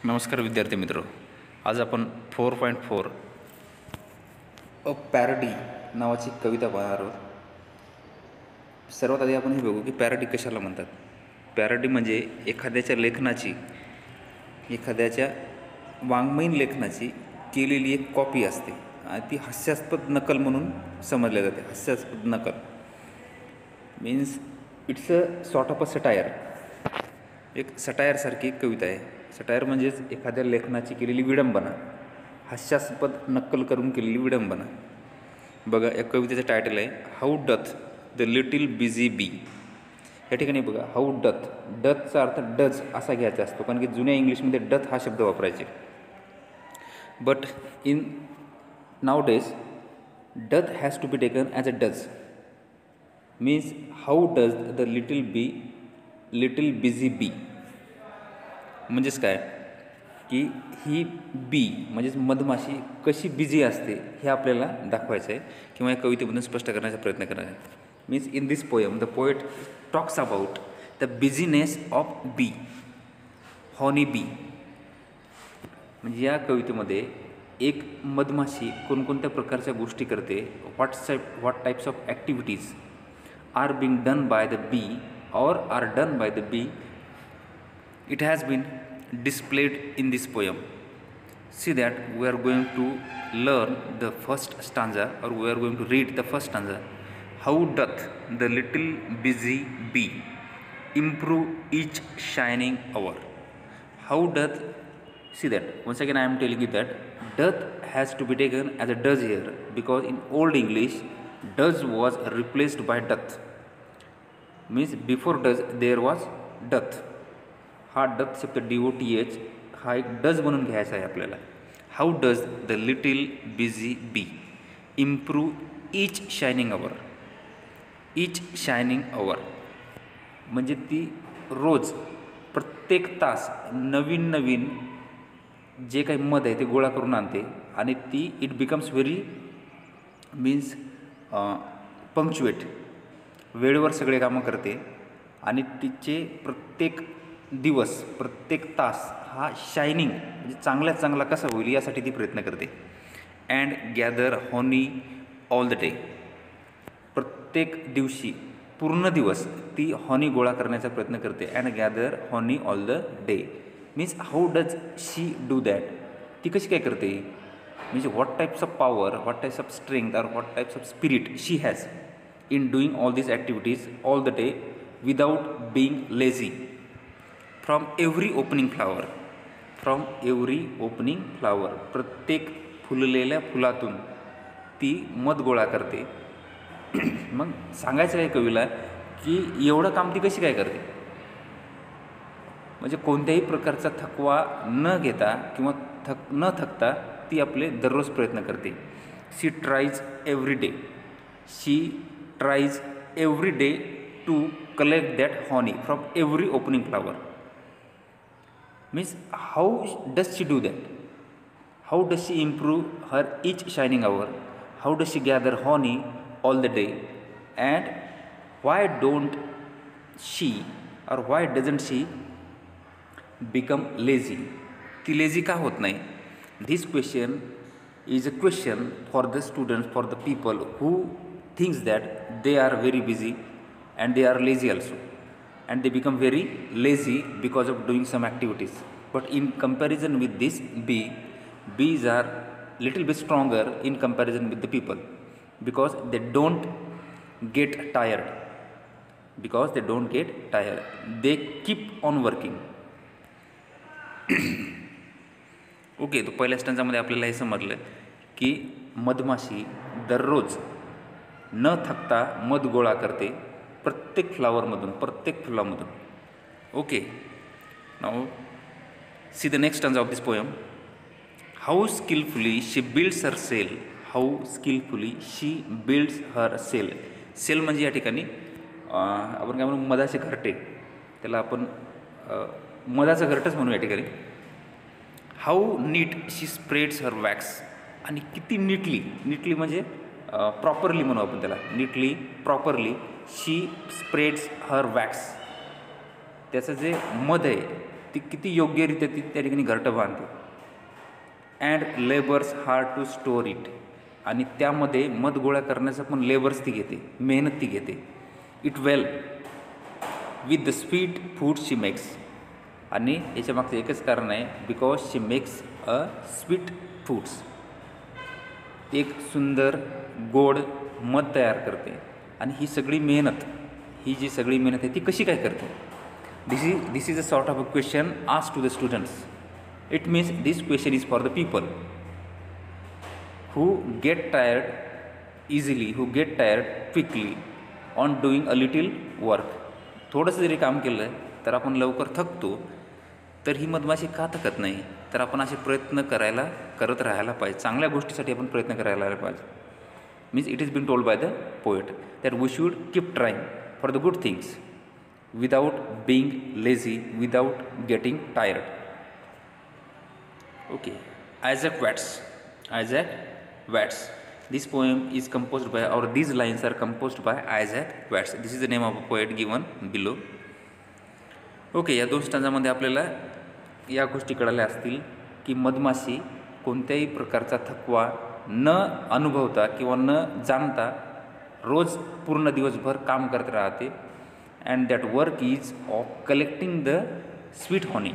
नमस्कार विद्यार्थी मित्र. आज आपण 4.4 अ पॅरडी नावाची कविता पाहणार आहोत. सर्वात आधी आपण हे बघू की पॅरडी कशाला म्हणतात. पॅरडी म्हणजे एखाद्याच्या लेखनाची, एखाद्याच्या वाङ्मयीन लेखनाची केलेली एक कॉपी असते आणि ती हास्यास्पद नकल म्हणून समजल्या जाते. हास्यास्पद नकल means it's a sort of a satire. एक सटायरसारखी एक कविता आहे. सटायर म्हणजेच एखाद्या लेखनाची केलेली विडंबना, हास्यास्पद नक्कल करून केलेली विडंबना. बघा, या कवितेचं टायटल आहे how doth the little busy bee. या ठिकाणी बघा, हाऊ डथ, डथचा अर्थ डज असा घ्यायचा असतो, कारण की जुन्या इंग्लिशमध्ये डथ हा शब्द वापरायचे. But in nowadays doth has to be taken as a does. Means how does the little busy bee. म्हणजेच काय की ही बी म्हणजेच मधमाशी कशी बिझी असते हे आपल्याला दाखवायचं आहे किंवा या कवितेमधून स्पष्ट करण्याचा प्रयत्न करायचा आहे. Means in this poem the poet talks about the busyness of bee, honey bee. म्हणजे या कवितेमध्ये एक मधमाशी कोणकोणत्या प्रकारच्या गोष्टी करते, what types of activities are being done by the bee or are done by the bee, it has been displayed in this poem. See that we are going to learn the first stanza, or we are going to read the first stanza. How doth the little busy bee improve each shining hour? How doth, see that once again I am telling you that doth has to be taken as a does here, because in old English does was replaced by doth. Means before does there was doth. हा doth शब्द DOTH हा एक does म्हणून घ्यायचा आहे आपल्याला. How does the little busy bee improve each shining hour. Each shining hour म्हणजे ती रोज प्रत्येक तास नवीन नवीन जे काही मध आहे ते गोळा करून आणते आणि ती it becomes very means punctuate, वेळेवर सगळे कामं करते आणि तिचे प्रत्येक दिवस, प्रत्येक तास हा शायनिंग म्हणजे चांगल्यात चांगला कसा होईल यासाठी ती प्रयत्न करते. And gather honey all the day. प्रत्येक दिवशी पूर्ण दिवस ती हॉनी गोळा करण्याचा प्रयत्न करते. And gather honey all the day means how does she do that. ती कशी काय करते म्हणजे what types of power, what types of strength और what types of spirit she has in doing all these activities all the day without being lazy. From every opening flower, प्रत्येक फुललेल्या फुलातून ती मध गोळा करते. मग सांगायचं आहे कवीला की एवढं काम ती कशी काय करते, म्हणजे कोणत्याही प्रकारचा थकवा न घेता किंवा न थकता ती आपले दररोज प्रयत्न करते. शी tries every day to collect that honey from every opening flower. Means how does she do that? How does she improve her each shining hour? How does she gather honey all the day? And why don't she, or why doesn't she become lazy? ती lazy का होत नाही? This question is a question for the students, for the people who thinks that they are very busy and they are lazy also, and they become very lazy because of doing some activities. But in comparison with this bees are little bit stronger in comparison with the people, because they don't get tired. They keep on working. Okay, तो पहिल्या स्टँजामध्ये आपल्याला हे समजलं की मधमाशी दररोज न थकता मध गोळा करते प्रत्येक फ्लावरमधून, प्रत्येक फुलामधून. Okay, now see the next stanza of this poem. How skilfully she builds her cell. Cell म्हणजे या ठिकाणी आपण काय म्हणू, मधाचे घरटे. त्याला आपण मधाचं घरटच म्हणू या ठिकाणी. How neat she spreads her wax. आणि किती नीटली म्हणजे प्रॉपरली म्हणू आपण त्याला, शी स्प्रेड्स हर वॅक्स. त्याचं जे मध आहे ती किती योग्यरित्या ती त्या ठिकाणी घरटं बांधते. And labours hard to store it. आणि त्यामध्ये मध गोळा करण्याचं पण लेबर्स ती घेते, मेहनत ती घेते. It well with the sweet food she makes. आणि याच्या मागचं एकच कारण आहे, because she makes a sweet foods. एक सुंदर गोड मध तयार करते. आणि ही सगळी मेहनत, ही जी सगळी मेहनत आहे ती कशी काय करते? This is a sort of a question asked to the students. It means this question is for the people who get tired easily, who get tired quickly on doing a little work. थोडंसं जरी काम केलं तर आपण लवकर थकतो. तर ही मधमाशी का थकत नाही? तर आपण असे प्रयत्न करत राहायला पाहिजे. चांगल्या गोष्टीसाठी आपण प्रयत्न करायला पाहिजे. Means it is been told by the poet that we should keep trying for the good things without being lazy, without getting tired. Okay. Isaac Watts. This poem is composed by, or these lines are composed by Isaac Watts. This is the name of a poet given below. Okay. या 2 स्टांजामध्ये आपल्याला या गोष्टी कळाल्या असतील की मधमाशी कोणत्याही प्रकारचा थकवा न अनुभवता किंवा न जाणता रोज पूर्ण दिवसभर काम करत राहते. And that work is of collecting the sweet horny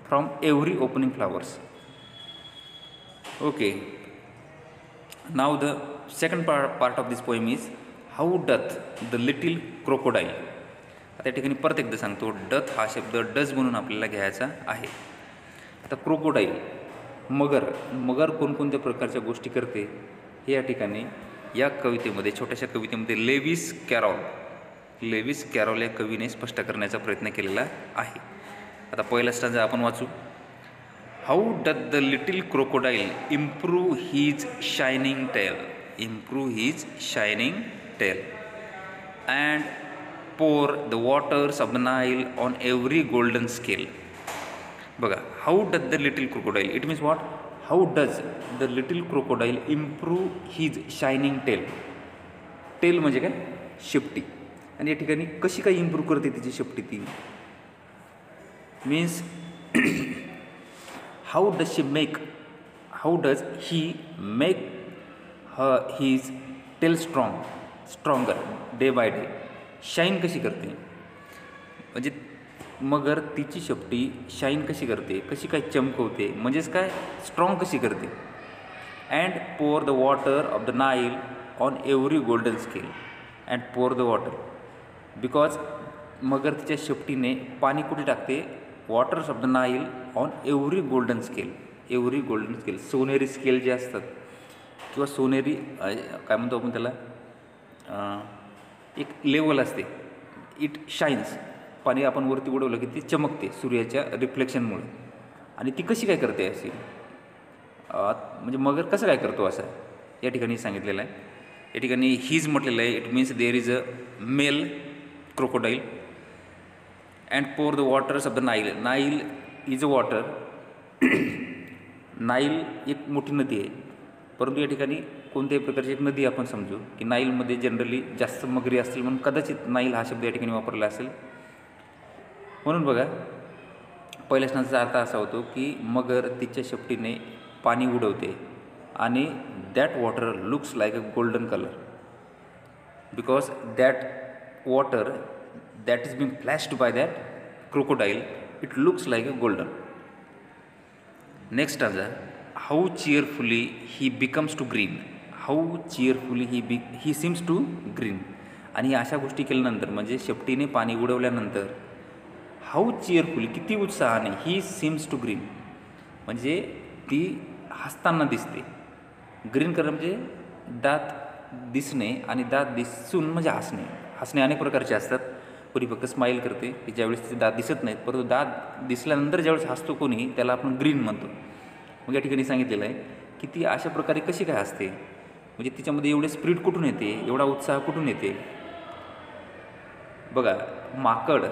from every opening flowers. Okay. Now the second part of this poem is how doth the little crocodile. आता या ठिकाणी परत एकदा सांगतो, डथ हा शब्द डज म्हणून आपल्याला घ्यायचा आहे. आता क्रोकोडाईल, मगर कोणकोणत्या प्रकारच्या गोष्टी करते हे या ठिकाणी या कवितेमध्ये, छोट्याशा कवितेमध्ये लेविस कॅरॉल या कवीने स्पष्ट करण्याचा प्रयत्न केलेला आहे. आता पहिला स्टांजा आपण वाचू. How doth the little crocodile improve his shining tail, and pour the waters of the Nile on every golden scale. बघा, how doth the little crocodile, it means what? How does the little crocodile improve his shining tail? Tail म्हणजे काय? शेपटी. आणि या ठिकाणी कशी काय improve करते तिची शेपटी ती? Means how does he make his tail stronger day by day? Shine कशी करते? म्हणजे मगर तिची शेपटी शाईन कशी करते, कशी काय चमकवते, म्हणजेच काय स्ट्रॉंग कशी करते. And pour the water of the Nile on every golden scale. And pour the water, because मगर तिच्या शेपटीने पाणी कुठे टाकते? Waters of the Nile on every golden scale. सोनेरी स्केल जे असतात किंवा सोनेरी काय म्हणतो आपण त्याला, एक लेवल असते. It shines. पाणी आपण वरती उडवलं की ती चमकते सूर्याच्या रिफ्लेक्शनमुळे. आणि ती कशी काय करते अशी, म्हणजे मगर कसं काय करतो असं या ठिकाणी सांगितलेलं आहे. या ठिकाणी हीज म्हटलेलं आहे. It means there is a male crocodile. And pour the waters of the Nile is a water. Nile एक मोठी नदी आहे, परंतु या ठिकाणी कोणत्याही प्रकारची एक नदी आपण समजू की नाईलमध्ये जनरली जास्त मगरी असतील म्हणून कदाचित नाईल हा शब्द या ठिकाणी वापरला असेल. म्हणून बघा, पहिल्या स्टांजाचा अर्थ असा होतो की मगर तिच्या शेपटीने पाणी उडवते आणि that water looks like a golden colour, because that water that is being flashed by that crocodile, it looks like a golden. Next stanza, how cheerfully he becomes to green. How cheerfully he seems to green. आणि अशा गोष्टी केल्यानंतर म्हणजे शेपटीने पाणी उडवल्यानंतर how चिअरफुली, किती उत्साहाने, ही seems to green म्हणजे ती हसताना दिसते. ग्रीन कलर म्हणजे दात दिसणे आणि दात दिसून म्हणजे हसणे अनेक प्रकारचे असतात. कोणी फक्त स्माईल करते की ज्यावेळेस तिचे दात दिसत नाहीत, परंतु दात दिसल्यानंतर ज्यावेळेस हसतो कोणी त्याला आपण ग्रीन म्हणतो. मग या ठिकाणी सांगितलेलं आहे की ती अशा प्रकारे कशी काय हसते, म्हणजे तिच्यामध्ये एवढे स्पिरिट कुठून येते, एवढा उत्साह कुठून येते. बघा, माकड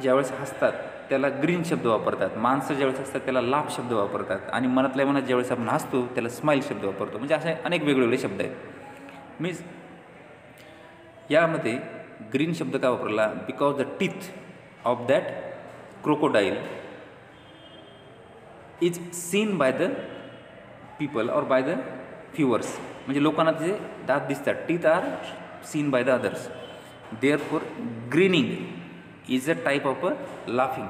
ज्यावेळेस हसतात त्याला ग्रीन शब्द वापरतात, माणसं ज्यावेळेस असतात त्याला लाफ शब्द वापरतात, आणि मनातल्या मनात ज्यावेळेस आपण हसतो त्याला स्माईल शब्द वापरतो. म्हणजे असे अनेक वेगवेगळे शब्द आहेत. मीन्स यामध्ये ग्रीन शब्द का वापरला, because the teeth of that crocodile is seen by the people or by the viewers. म्हणजे लोकांना त्याचे दात दिसतात. Teeth are seen by the others. Therefore grinning is a type of a laughing.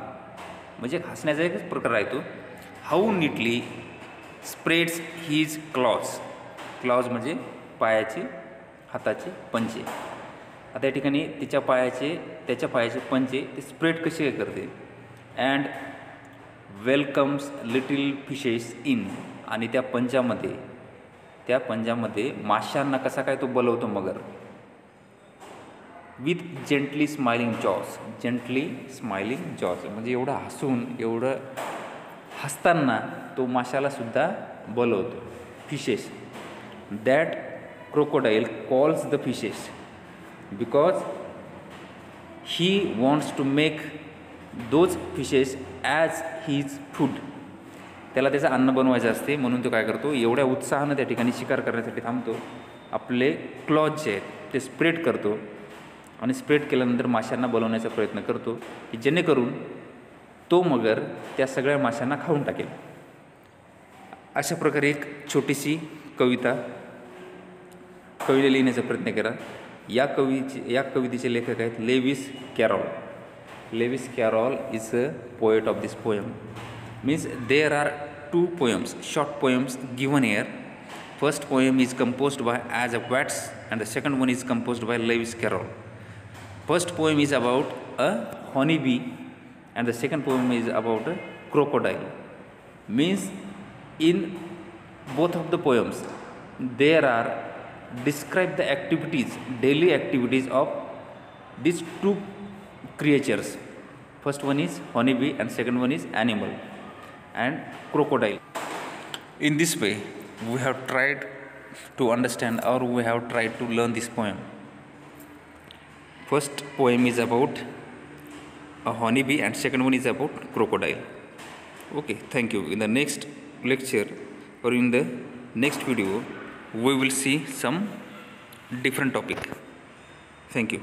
म्हणजे हसण्याचा एक प्रकार आहे तो. How neatly spreads his claws. Claws म्हणजे पायाचे हाताचे पंजे. आता या ठिकाणी त्याच्या पायाचे पंजे ते स्प्रेड कसे काय करते. And welcomes little fishes in. आणि त्या पंजामध्ये माशांना कसा काय तो बोलवतो मगर. विथ जेंटली स्माइलिंग जॉस. जेंटली स्माइलिंग जॉस म्हणजे एवढं हसून एवढं हसताना तो माशाला सुद्धा बोलवतो. Fishes. That crocodile calls the fishes because he wants to make those fishes as his food. त्याला त्याचं अन्न बनवायचं असते म्हणून तो काय करतो, एवढ्या उत्साहानं त्या ठिकाणी शिकार करण्यासाठी थांबतो. आपले क्लॉज जे आहेत ते स्प्रेड करतो आणि स्प्रेड केल्यानंतर माशांना बोलवण्याचा प्रयत्न करतो की जेणेकरून तो मगर त्या सगळ्या माशांना खाऊन टाकेल. अशा प्रकारे एक छोटीशी कविता लिहिण्याचा प्रयत्न करा. या कवितेचे लेखक आहेत Lewis Carroll. Lewis Carroll is a poet of this poem. Means there are two poems, short poems given here. First poem is composed by Isaac Watts and the second one is composed by Lewis Carroll. First poem is about a honeybee and the second poem is about a crocodile. Means in both of the poems there are describe the activities, daily activities of these two creatures. First one is honeybee and second one is animal and crocodile. In this way we have tried to understand or we have tried to learn this poem. First poem is about a honeybee and second one is about crocodile. Okay, thank you. In the next lecture or in the next video we will see some different topic. Thank you.